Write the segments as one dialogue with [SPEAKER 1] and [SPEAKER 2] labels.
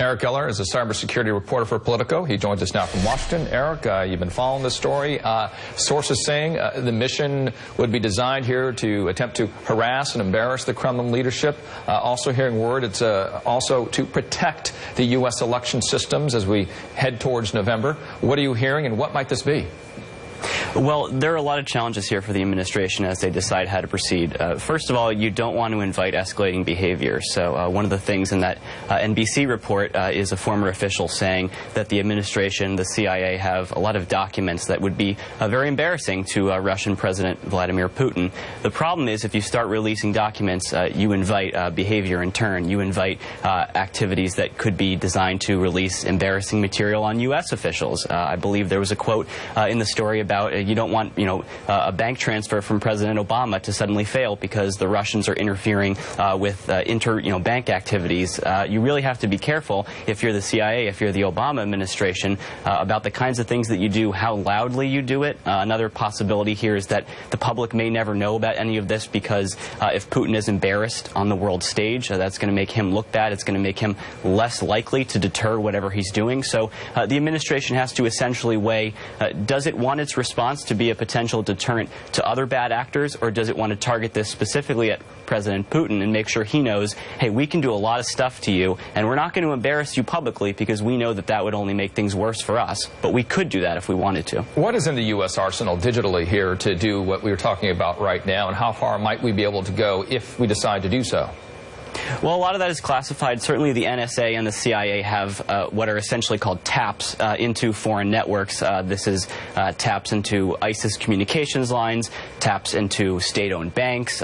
[SPEAKER 1] Eric Geller is a cybersecurity reporter for Politico. He joins us now from Washington. Eric, you've been following this story. Sources saying the mission would be designed here to attempt to harass and embarrass the Kremlin leadership. Also hearing word it's also to protect the U.S. election systems as we head towards November. What are you hearing, and what might this be?
[SPEAKER 2] Well, there are a lot of challenges here for the administration as they decide how to proceed. First of all, you don't want to invite escalating behavior. So one of the things in that NBC report is a former official saying that the administration, the CIA, have a lot of documents that would be very embarrassing to Russian President Vladimir Putin. The problem is if you start releasing documents, you invite behavior in turn. You invite activities that could be designed to release embarrassing material on U.S. officials. I believe there was a quote in the story about you don't want, a bank transfer from President Obama to suddenly fail because the Russians are interfering with bank activities. You really have to be careful if you're the CIA, if you're the Obama administration, about the kinds of things that you do, how loudly you do it. Another possibility here is that the public may never know about any of this because if Putin is embarrassed on the world stage, that's going to make him look bad. It's going to make him less likely to deter whatever he's doing. So the administration has to essentially weigh, does it want its response to be a potential deterrent to other bad actors, or does it want to target this specifically at President Putin and make sure he knows, hey, we can do a lot of stuff to you, and we're not going to embarrass you publicly because we know that that would only make things worse for us, but we could do that if we wanted to.
[SPEAKER 1] What is in the U.S. arsenal digitally here to do what we're talking about right now, and how far might we be able to go if we decide to do so?
[SPEAKER 2] Well, a lot of that is classified. Certainly the NSA and the CIA have what are essentially called taps into foreign networks. This is taps into ISIS communications lines, taps into state-owned banks,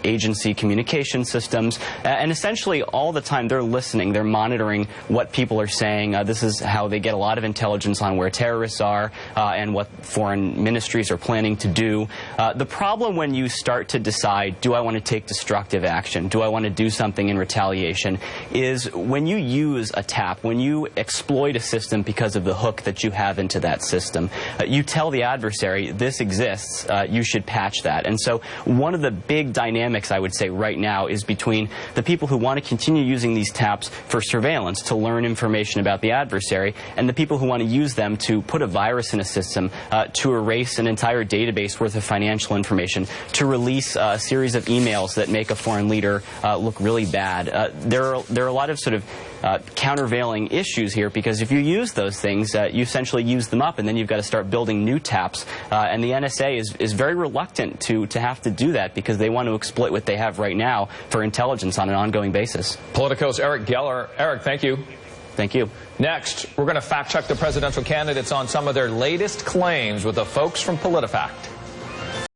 [SPEAKER 2] agency communication systems, and essentially all the time they're listening, they're monitoring what people are saying. This is how they get a lot of intelligence on where terrorists are and what foreign ministries are planning to do. The problem when you start to decide, do I want to take destructive action? Do I want to do something in retaliation? Is when you use a tap, when you exploit a system because of the hook that you have into that system, you tell the adversary, this exists, you should patch that. And so one of the big dynamics I would say right now is between the people who want to continue using these taps for surveillance to learn information about the adversary and the people who want to use them to put a virus in a system, to erase an entire database worth of financial information, to release a series of emails that make a foreign leader look really bad. There are a lot of sort of countervailing issues here because if you use those things, you essentially use them up and then you've got to start building new taps. And the NSA is very reluctant to have to do that because they want to exploit what they have right now for intelligence on an ongoing basis.
[SPEAKER 1] Politico's Eric Geller. Eric, thank you.
[SPEAKER 2] Thank you.
[SPEAKER 1] Next, we're going to fact-check the presidential candidates on some of their latest claims with the folks from PolitiFact.